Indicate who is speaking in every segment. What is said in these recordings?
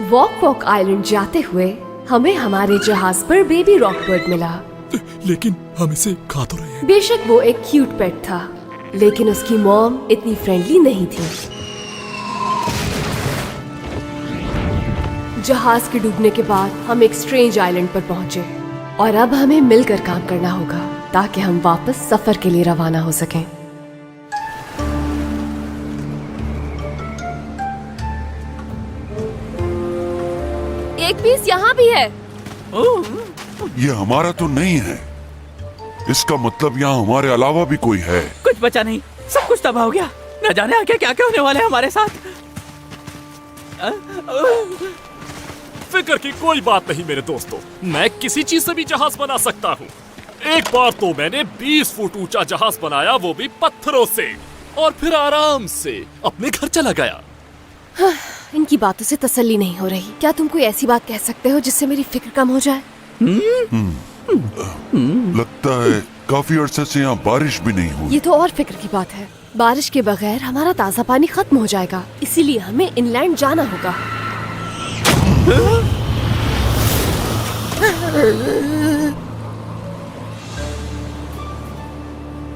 Speaker 1: Walk walk island जाते हुए हमें हमारे जहाज पर बेबी रॉकबर्ड मिला।
Speaker 2: लेकिन हम इसे खा तो रहे हैं।
Speaker 1: बेशक वो एक क्यूट पेट था, लेकिन उसकी मॉम इतनी फ्रेंडली नहीं थी। जहाज के डूबने के बाद हम एक स्ट्रेंज आइलैंड पर पहुंचे और अब हमें मिलकर काम करना होगा ताकि हम वापस सफर के लिए रवाना हो सकें। एक पीस यहाँ भी है।
Speaker 3: ये हमारा तो नहीं है। इसका मतलब यहाँ हमारे अलावा भी कोई है।
Speaker 4: कुछ बचा नहीं, सब कुछ तबाह हो गया। न जाने आगे क्या क्या होने वाला है हमारे साथ।
Speaker 2: फिक्र की कोई बात नहीं मेरे दोस्तों, मैं किसी चीज से भी जहाज बना सकता हूँ। एक बार तो मैंने 20 फुट ऊंचा जहाज बनाया, वो भी पत्थरों से, और फिर आराम से अपने घर चला गया।
Speaker 1: इनकी बातों से तसल्ली नहीं हो रही। क्या तुम कोई ऐसी बात कह सकते हो जिससे मेरी फिक्र कम हो जाए?
Speaker 3: लगता है काफी अरसे से यहाँ बारिश भी नहीं हुई।
Speaker 1: ये तो और फिक्र की बात है। बारिश के बगैर हमारा ताज़ा पानी खत्म हो जाएगा, इसीलिए हमें इनलैंड जाना होगा।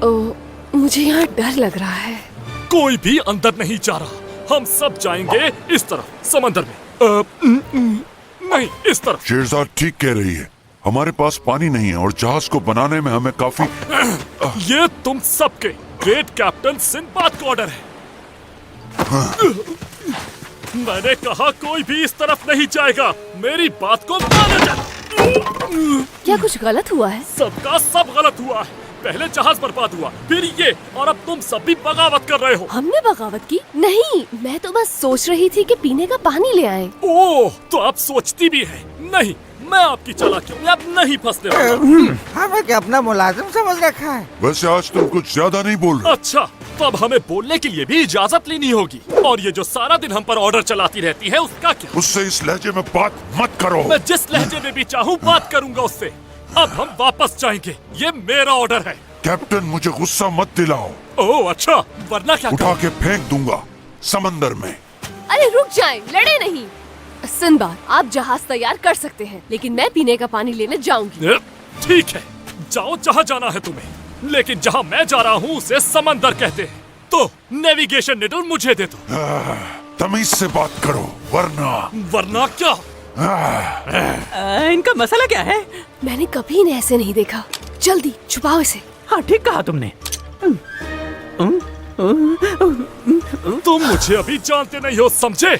Speaker 1: ओ, मुझे यहाँ डर लग रहा है।
Speaker 2: कोई भी अंदर नहीं जा रहा। हम सब जाएंगे इस तरफ, समंदर में। नहीं, इस तरफ।
Speaker 3: शेरजाद ठीक कह रही है, हमारे पास पानी नहीं है और जहाज को बनाने में हमें काफी।
Speaker 2: ये तुम सबके ग्रेट कैप्टन सिंबाद का ऑर्डर है। मैंने कहा कोई भी इस तरफ नहीं जाएगा। मेरी बात को माना जाए।
Speaker 1: क्या कुछ गलत हुआ है?
Speaker 2: सबका सब गलत हुआ है। पहले जहाज बर्बाद हुआ, फिर ये, और अब तुम सब भी बगावत कर रहे हो।
Speaker 1: हमने बगावत की? नहीं, मैं तो बस सोच रही थी कि पीने का पानी ले आएं।
Speaker 2: ओह, तो आप सोचती भी है। नहीं, मैं आपकी चालाकियों में अब नहीं फंसने वाला।
Speaker 5: हमें क्या अपना मुलाजिम समझ रखा है?
Speaker 3: वैसे आज तुम कुछ ज्यादा नहीं बोल रहे।
Speaker 2: अच्छा, तो अब हमें बोलने के लिए भी इजाजत लेनी होगी। और ये जो सारा दिन हम पर ऑर्डर चलाती रहती है, उसका क्या?
Speaker 3: उससे इस लहजे में बात मत करो।
Speaker 2: मैं जिस लहजे में भी चाहूँ बात करूंगा उससे। अब हम वापस जाएंगे, ये मेरा ऑर्डर है।
Speaker 3: कैप्टन, मुझे गुस्सा मत दिलाओ।
Speaker 2: ओह अच्छा, वरना क्या?
Speaker 3: उठा के फेंक दूंगा समंदर में।
Speaker 1: अरे रुक जाएं, लड़े नहीं। सिंबाद, आप जहाज तैयार कर सकते हैं, लेकिन मैं पीने का पानी लेने जाऊंगी।
Speaker 2: ठीक है, जाओ जहाँ जाना है तुम्हें, लेकिन जहाँ मैं जा रहा हूँ उसे समंदर कहते हैं। तो नेविगेशन नीडल मुझे दे दो।
Speaker 3: तमीज से बात करो,
Speaker 2: वरना क्या?
Speaker 4: इनका मसला क्या है?
Speaker 1: मैंने कभी इन्हें ऐसे नहीं देखा। जल्दी छुपाओ इसे।
Speaker 4: हाँ, ठीक कहा तुमने।
Speaker 2: तुम मुझे अभी जानते नहीं हो, समझे?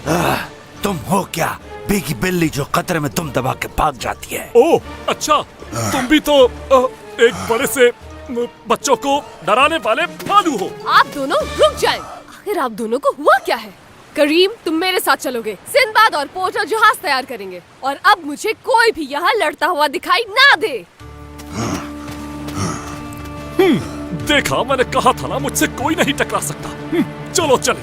Speaker 6: तुम हो क्या? बेगी बिल्ली जो खतरे में तुम दबा के भाग जाती है।
Speaker 2: ओह अच्छा, तुम भी तो एक बड़े से बच्चों को डराने वाले भालू हो।
Speaker 1: आप दोनों रुक जाएं। आखिर आप दोनों को हुआ क्या है? करीम, तुम मेरे साथ चलोगे। सिंबाद और पोर्टर जहाज तैयार करेंगे, और अब मुझे कोई भी यहाँ लड़ता हुआ दिखाई ना दे।
Speaker 2: देखा, मैंने कहा था ना, मुझसे कोई नहीं टकरा सकता। चलो चले।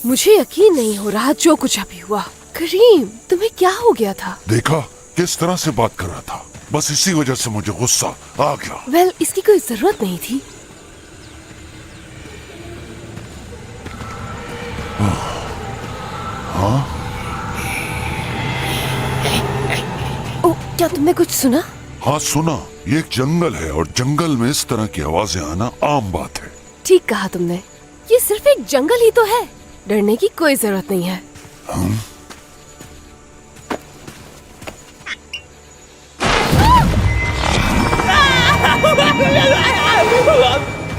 Speaker 1: मुझे यकीन नहीं हो रहा जो कुछ अभी हुआ। करीम, तुम्हें क्या हो गया था?
Speaker 3: देखा किस तरह से बात कर रहा था। बस इसी वजह से मुझे गुस्सा आ गया।
Speaker 1: वेल, इसकी कोई जरूरत नहीं थी।
Speaker 3: हाँ?
Speaker 1: ओ, क्या तुमने कुछ सुना?
Speaker 3: हाँ सुना। ये एक जंगल है और जंगल में इस तरह की आवाजें आना आम बात है।
Speaker 1: ठीक कहा तुमने। ये सिर्फ एक जंगल ही तो है, डरने की कोई जरूरत नहीं है।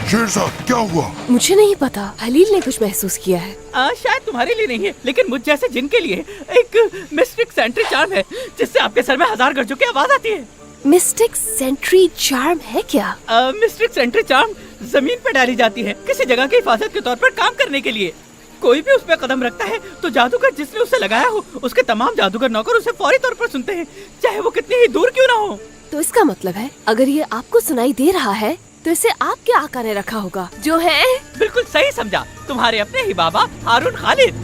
Speaker 3: शेरजाद, क्या हुआ?
Speaker 1: मुझे नहीं पता, हलील ने कुछ महसूस किया है।
Speaker 4: शायद तुम्हारे लिए नहीं है, लेकिन मुझ जैसे जिनके लिए एक मिस्टिक सेंट्री चार्म है, जिससे आपके सर में 1000 गरजों की आवाज आती है।
Speaker 1: मिस्टिक सेंट्री चार्म है क्या?
Speaker 4: मिस्टिक सेंट्री चार्म जमीन पर डाली जाती है किसी जगह की हिफाजत के तौर पर काम करने के लिए। कोई भी उस पर कदम रखता है तो जादूगर जिसने उसे लगाया हो, उसके तमाम जादूगर नौकर उसे फौरी तौर पर सुनते हैं, चाहे वो कितनी ही दूर क्यों ना हो।
Speaker 1: तो इसका मतलब है, अगर ये आपको सुनाई दे रहा है तो इसे आपके आका ने रखा होगा, जो है।
Speaker 4: बिल्कुल सही समझा, तुम्हारे अपने ही बाबा हारून खालिद।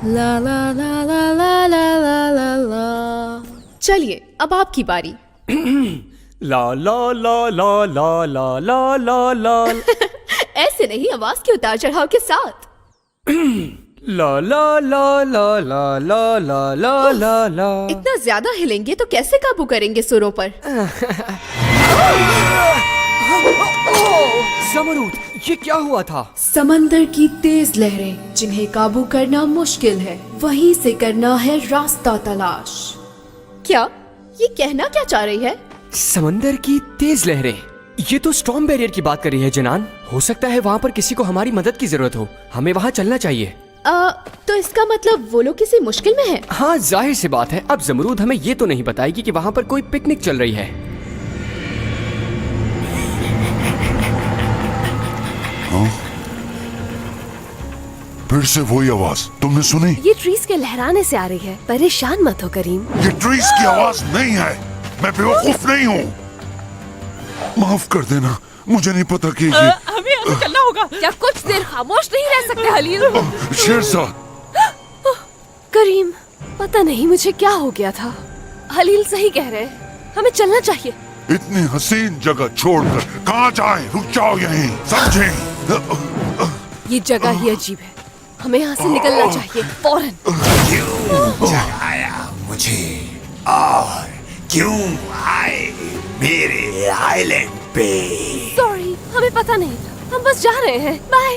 Speaker 7: ला ला ला ला ला ला ला ला ला। चलिए, अब आपकी बारी।
Speaker 8: ला ला ला ला ला ला ला ला ला
Speaker 7: ऐसे नहीं, आवाज के उतार चढ़ाव के साथ।
Speaker 8: ला ला ला ला ला ला ला ला ला ला।
Speaker 7: इतना ज्यादा हिलेंगे तो कैसे काबू करेंगे सुरों पर?
Speaker 8: ज़मरूद, ये क्या हुआ था?
Speaker 7: समंदर की तेज लहरें जिन्हें काबू करना मुश्किल है, वहीं से करना है रास्ता तलाश। क्या ये कहना क्या चाह रही है?
Speaker 8: समंदर की तेज लहरें, ये तो स्टॉर्म बैरियर की बात कर रही है जनान। हो सकता है वहाँ पर किसी को हमारी मदद की जरूरत हो, हमें वहाँ चलना चाहिए।
Speaker 7: तो इसका मतलब वो लोग किसी मुश्किल में हैं?
Speaker 8: हाँ, जाहिर सी बात है। अब ज़मरूद हमें ये तो नहीं बताएगी कि वहाँ पर कोई पिकनिक चल रही है।
Speaker 3: फिर से वही आवाज तुमने सुनी?
Speaker 1: ये ट्रीज के लहराने से आ रही है। परेशान मत हो करीम।
Speaker 3: ये ट्रीज की आवाज नहीं है। मैं बेवकूफ नहीं हूँ। माफ कर देना, मुझे नहीं पता कि ये
Speaker 4: हमें यहाँ से चलना होगा।
Speaker 1: क्या कुछ देर खामोश नहीं रह सकते हलील?
Speaker 3: शेरशाद,
Speaker 1: करीम, पता नहीं मुझे क्या हो गया था। हलील सही कह रहे हैं, हमें चलना चाहिए।
Speaker 3: इतनी हसीन जगह छोड़कर कहाँ जाएं? रुक जाओ यहीं, समझे?
Speaker 1: ये जगह ही अजीब है, हमें यहाँ से निकलना चाहिए फौरन।
Speaker 6: क्यों जगाया मुझे और क्यों आए मेरे आइलैंड पे?
Speaker 1: सॉरी, हमें पता नहीं था, हम बस जा रहे हैं। बाय।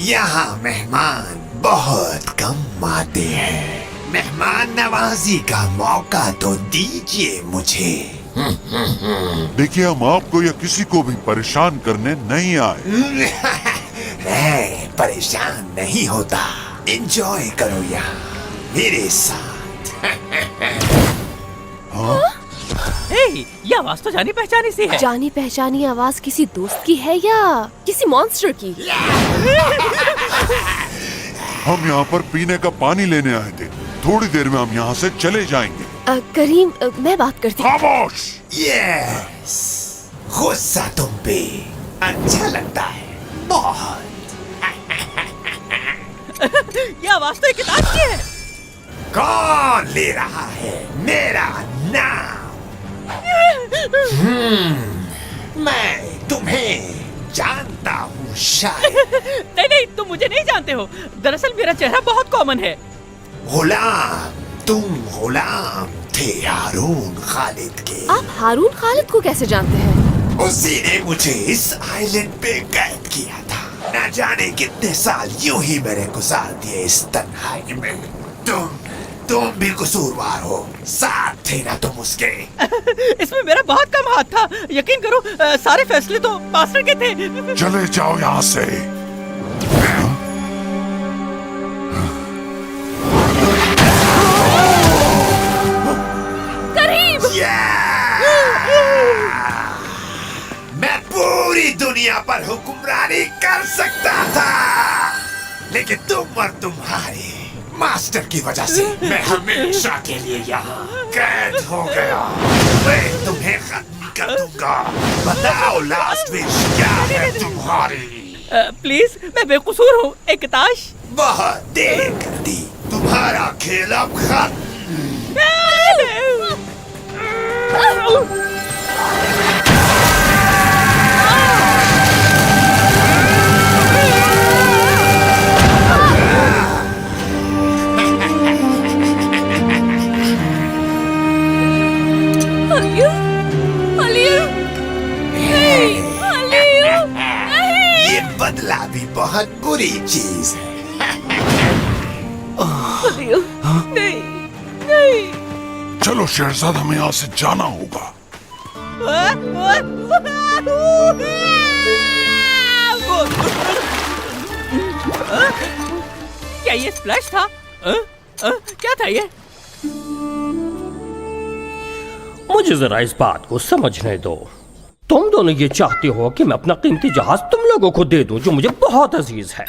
Speaker 6: यहाँ मेहमान बहुत कम आते हैं। मेहमान नवाजी का मौका तो दीजिए मुझे।
Speaker 3: देखिए, हम आपको या किसी को भी परेशान करने नहीं आए।
Speaker 6: मैं परेशान नहीं होता। एंजॉय करो यहाँ मेरे साथ।
Speaker 4: ये आवाज तो जानी पहचानी सी है।
Speaker 1: जानी पहचानी आवाज किसी दोस्त की है या किसी मॉन्स्टर की?
Speaker 3: हम यहाँ पर पीने का पानी लेने आए थे। थोड़ी देर में हम यहाँ से चले जाएंगे।
Speaker 1: करीम, मैं बात करती हूँ।
Speaker 3: खामोश।
Speaker 6: यस, गुस्सा तुम पे अच्छा लगता है बहुत।
Speaker 4: ये आवाज तो एक किताब की है।
Speaker 6: कौन ले रहा है मेरा नाम? मैं तुम्हें जानता हूँ शायद।
Speaker 4: नहीं, तुम मुझे नहीं जानते हो। दरअसल मेरा चेहरा बहुत कॉमन है।
Speaker 6: गुलाम, तुम गुलाम थे हारून खालिद के।
Speaker 1: आप हारून खालिद को कैसे जानते हैं?
Speaker 6: उसी ने मुझे इस आइलैंड पे कैद किया था। न जाने कितने साल यूं ही मैंने गुजार दिए इस तन्हाई में। तुम भी कसूरवार हो, साथ थे ना तुम उसके।
Speaker 4: इसमें मेरा बहुत कम हाथ था। यकीन करो, सारे फैसले तो मास्टर के थे।
Speaker 3: चले जाओ यहाँ से।
Speaker 1: करीम!
Speaker 6: मैं पूरी दुनिया पर हुक्मरानी कर सकता था, लेकिन तुम और तुम्हारे मास्टर की वजह से मैं हमेशा के लिए यहाँ कैद हो गया। मैं तुम्हें खत्म कर दूंगा। बताओ लास्ट विश क्या है तुम्हारी?
Speaker 4: प्लीज, मैं बेकसूर हूँ। एक ताश।
Speaker 6: बहुत देर कर दी, तुम्हारा खेल अब खत्म। ये बदला भी बहुत बुरी चीज है।
Speaker 1: नहीं।
Speaker 3: चलो शेरशाद, हमें यहाँ से जाना होगा।
Speaker 4: क्या ये स्प्लैश था? क्या था ये?
Speaker 9: मुझे जरा इस बात को समझने दो। तुम दोनों ये चाहते हो कि मैं अपना कीमती जहाज तुम लोगों को दे दूं, जो मुझे बहुत अजीज है।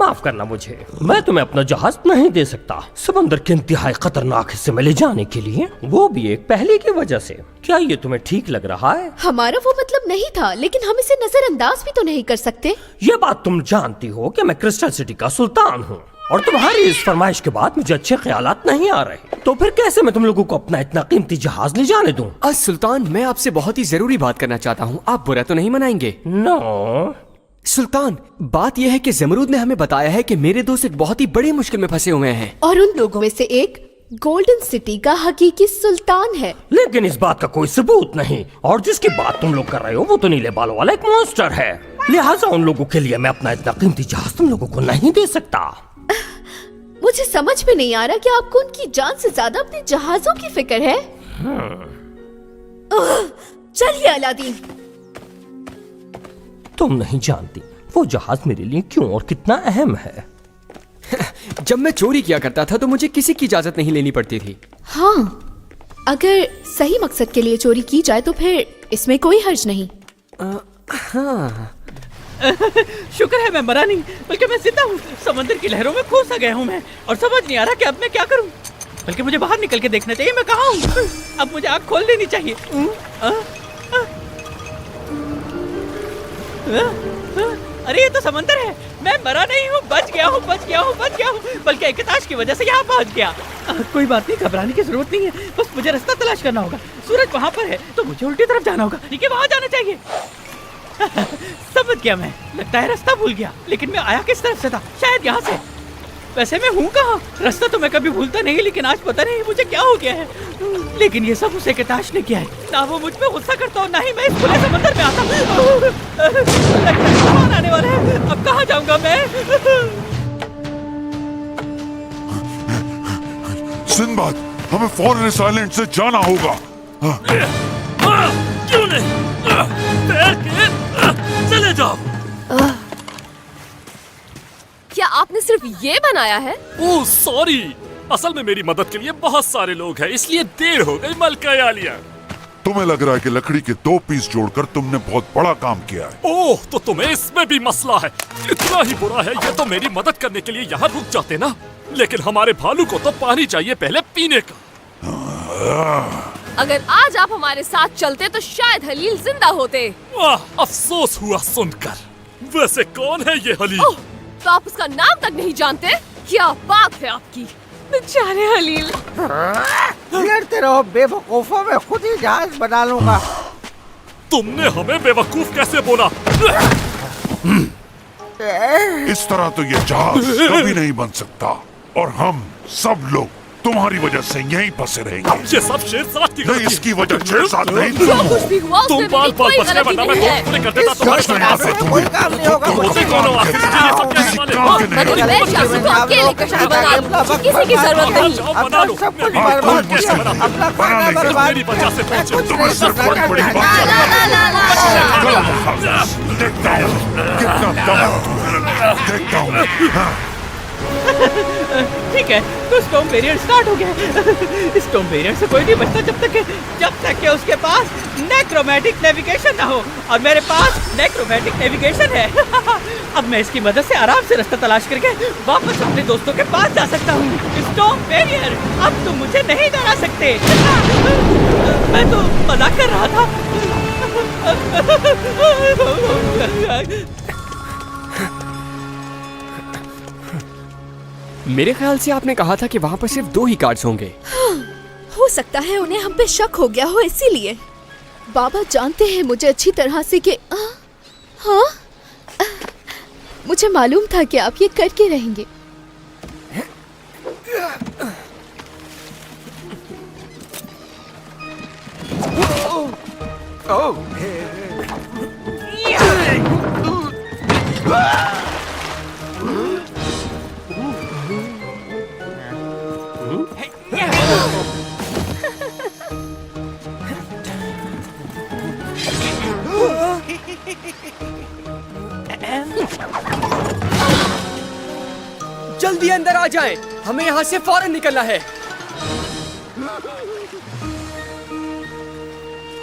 Speaker 9: माफ करना मुझे, मैं तुम्हें अपना जहाज नहीं दे सकता। समंदर के इंतहाई खतरनाक हिस्से में ले जाने के लिए, वो भी एक पहले की वजह से। क्या ये तुम्हें ठीक लग रहा है?
Speaker 7: हमारा वो मतलब नहीं था, लेकिन हम इसे नजरअंदाज भी तो नहीं कर सकते।
Speaker 9: ये बात तुम जानती हो कि मैं क्रिस्टल सिटी का सुल्तान हूँ। और तुम्हारी इस फरमाइश के बाद मुझे अच्छे ख्यालात नहीं आ रहे। तो फिर कैसे मैं तुम लोगों को अपना इतना कीमती जहाज ले जाने दूं?
Speaker 8: सुल्तान, मैं आपसे बहुत ही जरूरी बात करना चाहता हूँ। आप बुरा तो नहीं मनाएंगे?
Speaker 9: नो
Speaker 8: सुल्तान, बात यह है कि जमरूद ने हमें बताया है कि मेरे दोस्त एक बहुत ही बड़ी मुश्किल में फंसे हुए हैं।
Speaker 7: और उन लोगों में से एक गोल्डन सिटी का हकीकी सुल्तान है।
Speaker 9: लेकिन इस बात का कोई सबूत नहीं, और जिसकी बात तुम लोग कर रहे हो वो तो नीले बालों वाला एक मॉन्स्टर है। लिहाजा उन लोगों के लिए मैं अपना इतना कीमती जहाज तुम लोगों को नहीं दे सकता।
Speaker 7: मुझे समझ में नहीं आ रहा कि आपको उनकी जान से ज्यादा अपने जहाजों की फिक्र है। चलिए अलादीन।
Speaker 9: तुम नहीं जानती वो जहाज मेरे लिए क्यों और कितना अहम है।
Speaker 8: जब मैं चोरी किया करता था तो मुझे किसी की इजाजत नहीं लेनी पड़ती थी।
Speaker 7: हाँ, अगर सही मकसद के लिए चोरी की जाए तो फिर इसमें कोई हर्ज नहीं।
Speaker 8: हाँ।
Speaker 4: शुक्र है मैं मरा नहीं, बल्कि मैं जिंदा हूँ। समंदर की लहरों में खो सा गया हूँ मैं, और समझ नहीं आ रहा कि अब मैं क्या करूँ। बल्कि मुझे बाहर निकल के देखना चाहिए मैं कहाँ हूँ। अब मुझे आँख खोल लेनी चाहिए। अरे ये तो समंदर है। मैं मरा नहीं हूँ, बच गया हूँ, बच गया हूँ, बच गया हूँ। बल्कि एकताश की वजह से यहाँ पहुँच गया। कोई बात नहीं, घबराने की जरूरत नहीं है। बस मुझे रास्ता तलाश करना होगा। सूरज वहाँ पर है तो मुझे उल्टी तरफ जाना होगा, ठीक है? वहाँ जाना चाहिए। समझ गया मैं। लगता है रास्ता भूल गया, लेकिन मैं आया किस तरफ से था? शायद यहाँ से। वैसे मैं हूँ कहाँ? रास्ता तो मैं कभी भूलता नहीं, लेकिन आज पता नहीं मुझे क्या हो गया है। लेकिन ये सब उसे एकताश ने किया है। ना वो मुझ पे गुस्सा करता और ना ही मैं इस खुले समंदर में आता। कौन आने वाला है? अब कहाँ जाऊंगा मैं?
Speaker 3: सिंदबाद, हमें फौरन इस आइलैंड से जाना होगा।
Speaker 2: क्यों नहीं? चले जाओ।
Speaker 1: क्या आपने सिर्फ ये बनाया है?
Speaker 2: ओह सॉरी, असल में मेरी मदद के लिए बहुत सारे लोग हैं, इसलिए देर हो गई मलका यालिया।
Speaker 3: तुम्हें लग रहा है कि लकड़ी के 2 पीस जोड़कर तुमने बहुत बड़ा काम किया है।
Speaker 2: ओह, तो तुम्हें इसमें भी मसला है। इतना ही बुरा है ये तो मेरी मदद करने के लिए यहाँ रुक जाते ना। लेकिन हमारे भालू को तो पानी चाहिए पहले पीने का।
Speaker 1: अगर आज आप हमारे साथ चलते तो शायद हलील जिंदा होते।
Speaker 2: वाह, अफसोस हुआ सुनकर। वैसे कौन है ये हलील?
Speaker 1: ओह, तो आप उसका नाम तक नहीं जानते? क्या बात है आपकी। बेचारे हलील।
Speaker 5: लड़ते रहो बेवकूफों, में खुद ही जहाज बना लूंगा।
Speaker 2: तुमने हमें बेवकूफ कैसे बोला?
Speaker 3: इस तरह तो ये जहाज कभी नहीं बन सकता, और हम सब लोग तुम्हारी वजह से यहीं फंसे रहेंगे।
Speaker 2: ये सब शेरशाद की
Speaker 3: नहीं,
Speaker 2: गलती।
Speaker 3: इसकी वजह शेरशाद नहीं।
Speaker 1: जो कुछ भी हुआ
Speaker 2: तुम
Speaker 1: उसमें
Speaker 2: बाल
Speaker 1: मेरी
Speaker 2: बाल
Speaker 1: कोई
Speaker 2: बचने
Speaker 1: गलती
Speaker 2: वरना मैं
Speaker 1: नहीं है।
Speaker 2: पूरे कर देता तुम्हारे
Speaker 3: सच में
Speaker 2: साथ।
Speaker 3: आसिफ,
Speaker 5: कोई काम नहीं होगा
Speaker 2: मुझे कौन हो आसिफ? ये सब क्या
Speaker 3: किसी
Speaker 2: वाले?
Speaker 3: काम के नहीं
Speaker 1: मगर मैं शासी को अकेले कश्ती बना लूं, किसी की जरूरत नहीं।
Speaker 2: जाओ बना लो।
Speaker 5: सब कुछ
Speaker 2: मैं भी
Speaker 5: बर्बाद
Speaker 2: कैसे
Speaker 5: किया,
Speaker 2: बना?
Speaker 5: अपना खाना बर्बाद
Speaker 2: मेरी वजह से
Speaker 5: मैं
Speaker 2: पहुंचे।
Speaker 5: कुछ
Speaker 3: तुम्हें
Speaker 5: नहीं
Speaker 3: सिर्फ
Speaker 5: कर
Speaker 3: बड़ी बड़ी
Speaker 5: सकता।
Speaker 3: बात
Speaker 1: ला ला ला ला।
Speaker 3: देखता हूँ कितना दम है तुम्हें। देखता हूँ। हाँ।
Speaker 4: ठीक है, तो स्टॉर्म बैरियर स्टार्ट हो गया। स्टॉर्म बैरियर से कोई नहीं बचता जब तक कि उसके पास नेक्रोमैटिक नेविगेशन ना हो, और मेरे पास नेक्रोमैटिक नेविगेशन है। अब मैं इसकी मदद से आराम से रास्ता तलाश करके वापस अपने दोस्तों के पास जा सकता हूँ। स्टॉर्म बैरियर, अब तुम मुझे नहीं डरा सकते। मैं तो मजाक कर रहा था।
Speaker 8: मेरे ख्याल से आपने कहा था कि वहाँ पर सिर्फ 2 ही कार्ड्स होंगे।
Speaker 7: हो सकता है उन्हें हम पे शक हो गया हो, इसीलिए। बाबा जानते हैं मुझे अच्छी तरह से कि हाँ, मुझे मालूम था कि आप ये करके रहेंगे।
Speaker 8: जल्दी अंदर आ जाएं, हमें यहाँ से फौरन निकलना है।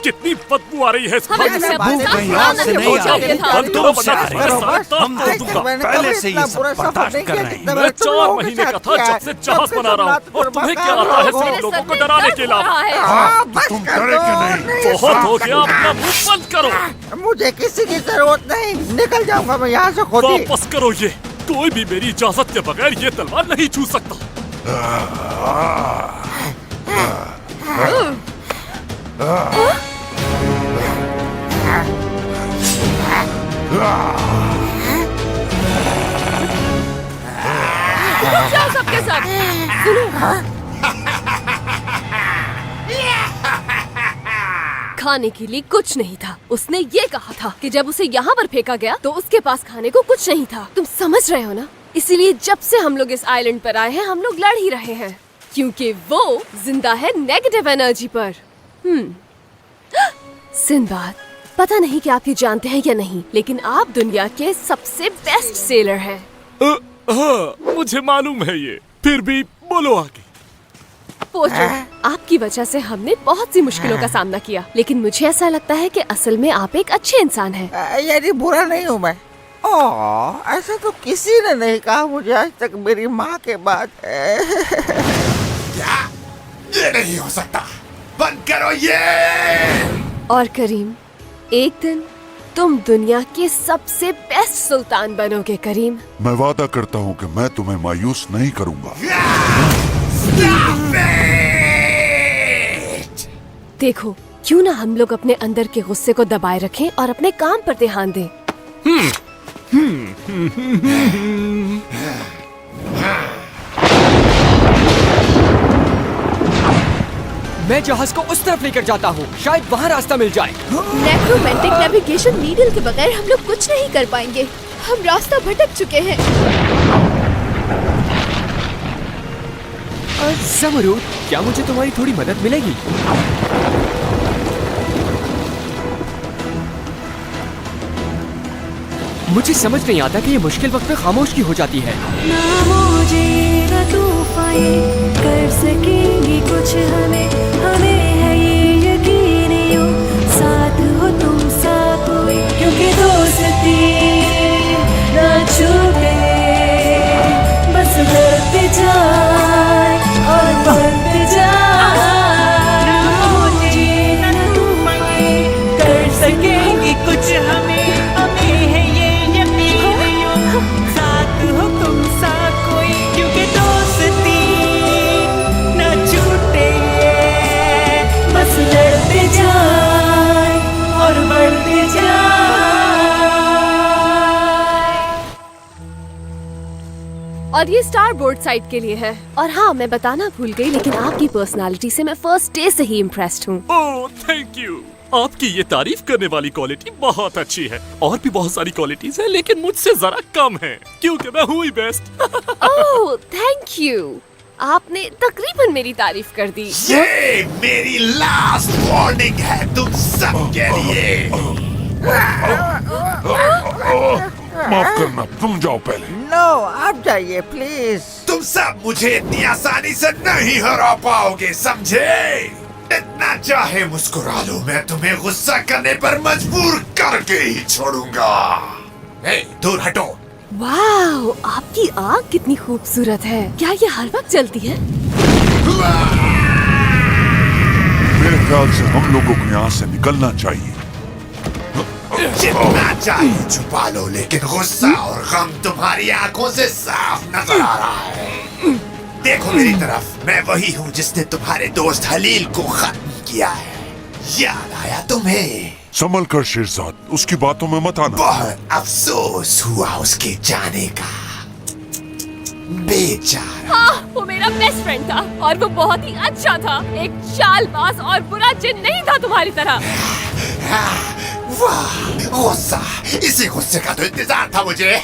Speaker 2: कितनी बदबू आ रही है इस
Speaker 1: हमें
Speaker 2: खाने
Speaker 1: इसे
Speaker 2: से।
Speaker 1: अपने साथ
Speaker 6: कहीं और से
Speaker 1: बुलाना
Speaker 6: नहीं आ
Speaker 1: चाहिए
Speaker 6: रही।
Speaker 1: था।
Speaker 2: बंद करो वरना तुम्हारे साथ
Speaker 6: हम
Speaker 2: दांत तोड़ दूंगा।
Speaker 6: पहले से ये सब बर्दाश्त कर रहे हैं।
Speaker 2: मैं 4 महीने का था जब से जहाज बना रहा हूँ, और तुम्हें क्या आता है सिर्फ लोगों को डराने के अलावा?
Speaker 3: हाँ, तो तुम डरे कि नहीं?
Speaker 2: बहुत हो गया, अपना मुंह बंद करो।
Speaker 5: मुझे किसी की जरूरत नहीं, निकल जाऊंगा मैं यहाँ से खुद ही।
Speaker 2: वापस करो ये। कोई भी मेरी इजाजत के बगैर ये तलवार नहीं छू सकता।
Speaker 1: जाओ सबके सब। सुनो, खाने के लिए कुछ नहीं था। उसने ये कहा था कि जब उसे यहाँ पर फेंका गया तो उसके पास खाने को कुछ नहीं था। तुम समझ रहे हो ना? इसीलिए जब से हम लोग इस आइलैंड पर आए हैं हम लोग लड़ ही रहे हैं, क्योंकि वो जिंदा है नेगेटिव एनर्जी पर। सिंदबाद, पता नहीं कि आप ये जानते हैं या नहीं, लेकिन आप दुनिया के सबसे बेस्ट सेलर हैं।
Speaker 2: हाँ, मुझे मालूम है ये। फिर भी बोलो आगे।
Speaker 1: पोचो, आपकी वजह से हमने बहुत सी मुश्किलों का सामना किया, लेकिन मुझे ऐसा लगता है कि असल में आप एक अच्छे इंसान हैं।
Speaker 5: यानी बुरा नहीं हूँ मैं। ऐसा तो किसी ने नहीं कहा मुझे आज तक मेरी माँ के बाद।
Speaker 6: क्या? ये नहीं हो सकता। बंद करो ये।
Speaker 1: और करीम, एक दिन तुम दुनिया के सबसे बेस्ट सुल्तान बनोगे करीम।
Speaker 3: मैं वादा करता हूँ कि मैं तुम्हें मायूस नहीं करूँगा।
Speaker 1: देखो, क्यों ना हम लोग अपने अंदर के गुस्से को दबाए रखें और अपने काम पर ध्यान दें।
Speaker 8: मैं जहाज को उस तरफ लेकर जाता हूँ, शायद वहाँ रास्ता मिल जाए।
Speaker 7: नेक्रोमैंटिक नेविगेशन नीडल के बगैर हम लोग कुछ नहीं कर पाएंगे। हम रास्ता भटक चुके हैं।
Speaker 8: समरूद, क्या मुझे तुम्हारी थोड़ी मदद मिलेगी? मुझे समझ नहीं आता कि ये मुश्किल वक्त में खामोश क्यों हो जाती है।
Speaker 10: ना मुझे ना तूफान कर सकेंगी कुछ, हमें है ये यकीन यूं साथ हो तुम साथ कोई, क्योंकि दोस्ती ना छूटे, बस बढ़ते जाए और बढ़ते जाए। ना मुझे ना तूफान कर सकेंगी कुछ, हमें है ये यकीन यूं साथ हो तुम साथ कोई, क्योंकि दोस्ती ना छूटे, बस लड़ते जाए और बढ़ते जाए।
Speaker 1: और ये स्टार बोर्ड साइड के लिए है। और हाँ, मैं बताना भूल गई, लेकिन आपकी पर्सनालिटी से मैं फर्स्ट डे से ही इम्प्रेस्ड हूँ।
Speaker 2: ओह, थैंक यू। आपकी ये तारीफ करने वाली क्वालिटी बहुत अच्छी है। और भी बहुत सारी क्वालिटीज है, लेकिन मुझसे जरा कम है, क्योंकि मैं हूँ ही बेस्ट।
Speaker 1: Oh, thank you. आपने तकरीबन मेरी तारीफ कर दी।
Speaker 6: ये मेरी लास्ट वार्निंग है तुम सबके लिए।
Speaker 3: माफ करना, तुम जाओ पहले।
Speaker 5: नो, आप जाइए प्लीज।
Speaker 6: तुम सब मुझे इतनी आसानी से नहीं हरा पाओगे, समझे? इतना चाहे मुस्कुरा लो, मैं तुम्हें गुस्सा करने पर मजबूर करके ही छोड़ूंगा। दूर हटो।
Speaker 1: वाह, आपकी आँख कितनी खूबसूरत है। क्या ये हर वक्त जलती है?
Speaker 3: मेरे ख्याल से हम लोगों को यहाँ से निकलना चाहिए।
Speaker 6: जितना चाहिए छुपा लो, लेकिन गुस्सा और गम तुम्हारी आंखों से साफ नजर आ रहा है। देखो मेरी तरफ, मैं वही हूँ जिसने तुम्हारे दोस्त हलील को खत्म किया है। याद आया तुम्हें?
Speaker 3: संभल कर शेरजाद, उसकी बातों में मत आना।
Speaker 6: बहुत अफसोस हुआ उसके जाने का, बेचारा।
Speaker 1: हाँ, वो मेरा बेस्ट फ्रेंड था और वो बहुत ही अच्छा था। एक चालबाज और बुरा जिन नहीं था तुम्हारी तरह।
Speaker 6: वाह, गुस्सा, इसी गुस्से का तो इंतजार था मुझे।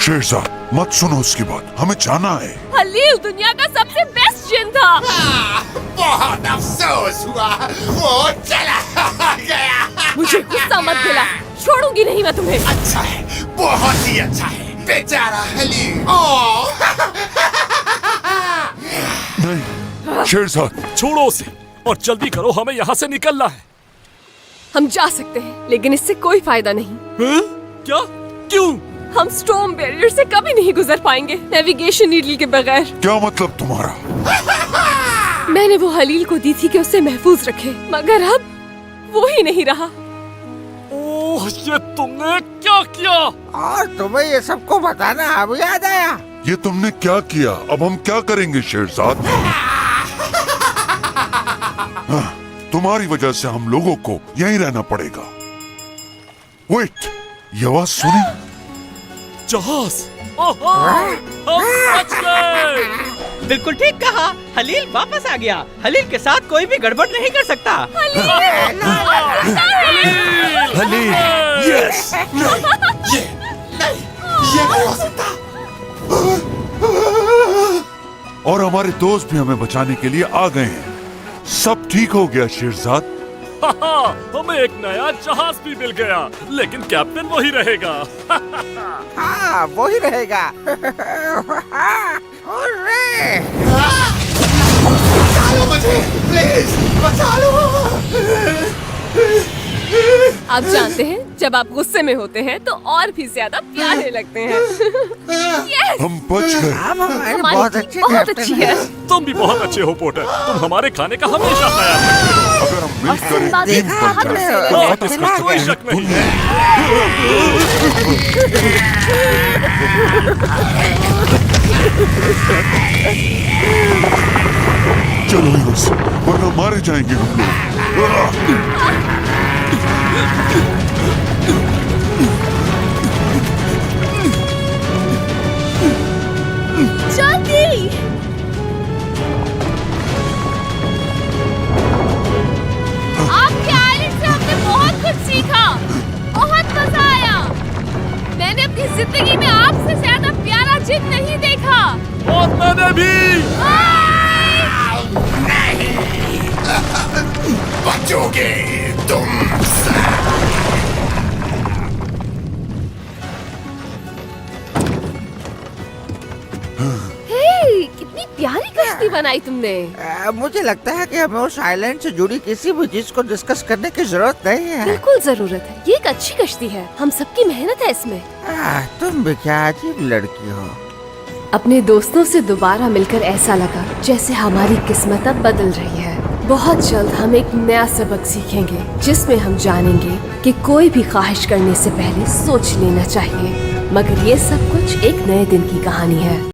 Speaker 3: शेरजाद, मत सुनो उसकी बात, हमें जाना है।
Speaker 1: हलील दुनिया का सबसे बेस्ट जिन था।
Speaker 6: बहुत अफसोस हुआ, वो चला गया।
Speaker 1: मुझे गुस्सा मत दिला, छोड़ूंगी नहीं मैं तुम्हें।
Speaker 6: अच्छा है, बहुत ही अच्छा है, बेचारा हलील।
Speaker 3: नहीं शेरजाद,
Speaker 2: छोड़ो उसे और जल्दी करो, हमें यहाँ से निकलना है।
Speaker 1: हम जा सकते हैं, लेकिन इससे कोई फायदा नहीं।
Speaker 2: क्या? क्यों?
Speaker 1: हम स्टॉर्म बैरियर से कभी नहीं गुजर पाएंगे नेविगेशन नीडल के बगैर।
Speaker 3: क्या मतलब तुम्हारा?
Speaker 1: मैंने वो हलील को दी थी कि उसे महफूज रखे, मगर अब वो ही नहीं रहा।
Speaker 2: ओह ये तुमने क्या किया?
Speaker 5: और तुम्हें ये सबको बताना अब याद आया?
Speaker 3: ये तुमने क्या किया? अब हम क्या करेंगे शेरजाद? हाँ, तुम्हारी वजह से हम लोगों को यहीं रहना पड़ेगा। वेट, ये आवाज सुनी?
Speaker 2: जहाज! ओहो! हम बच गए!
Speaker 4: बिल्कुल ठीक कहा। हलील वापस आ गया। हलील के साथ कोई भी गड़बड़ नहीं कर सकता।
Speaker 8: हलील!
Speaker 6: यस! नहीं, ये नहीं हो सकता।
Speaker 3: और हमारे दोस्त भी हमें बचाने के लिए आ गए हैं। सब ठीक हो गया शेरजाद।
Speaker 2: हमें एक नया जहाज भी मिल गया, लेकिन कैप्टन वही रहेगा।
Speaker 5: हाँ, वो ही रहेगा। हुर्रे!
Speaker 6: बचा लो मुझे, प्लीज बचा लो।
Speaker 1: आप जानते हैं जब आप गुस्से में होते हैं तो और भी ज्यादा प्यारे लगते हैं। Yes!
Speaker 3: हम बच गए।
Speaker 5: अब हमारे
Speaker 1: हमारी
Speaker 5: बहुत
Speaker 1: टीम
Speaker 5: अच्छे
Speaker 1: बहुत
Speaker 5: कैप्टन
Speaker 1: अच्छी
Speaker 5: हैं।
Speaker 1: है।
Speaker 2: तुम भी बहुत अच्छे हो पोटर। तुम हमारे खाने का हमेशा ख्याल रखते
Speaker 3: अगर हम मिलकर एक
Speaker 1: बात
Speaker 3: टीम
Speaker 1: देखा
Speaker 3: बन
Speaker 1: हमने।
Speaker 3: जाए
Speaker 2: हो।
Speaker 3: तो
Speaker 2: इसमें कोई शक नहीं है।
Speaker 3: चलो यहाँ से, वरना मारे जाएंगे हम लोग।
Speaker 1: जल्दी! आपके आइलैंड से हमने बहुत कुछ सीखा। बहुत मजा आया। मैंने अपनी जिंदगी में आपसे ज्यादा प्यारा जिन नहीं देखा।
Speaker 2: और मैंने भी।
Speaker 6: बचोगे तुम।
Speaker 1: हे, कितनी प्यारी कश्ती बनाई तुमने।
Speaker 5: मुझे लगता है कि हमें उस आइलैंड से जुड़ी किसी भी चीज को डिस्कस करने की जरूरत नहीं है।
Speaker 1: बिल्कुल जरूरत है। ये एक अच्छी कश्ती है। हम सबकी मेहनत है इसमें।
Speaker 5: तुम भी क्या अजीब लड़की हो।
Speaker 1: अपने दोस्तों से दोबारा मिलकर ऐसा लगा जैसे हमारी किस्मत अब बदल रही है। बहुत जल्द हम एक नया सबक सीखेंगे जिसमें हम जानेंगे कि कोई भी ख्वाहिश करने से पहले सोच लेना चाहिए। मगर ये सब कुछ एक नए दिन की कहानी है।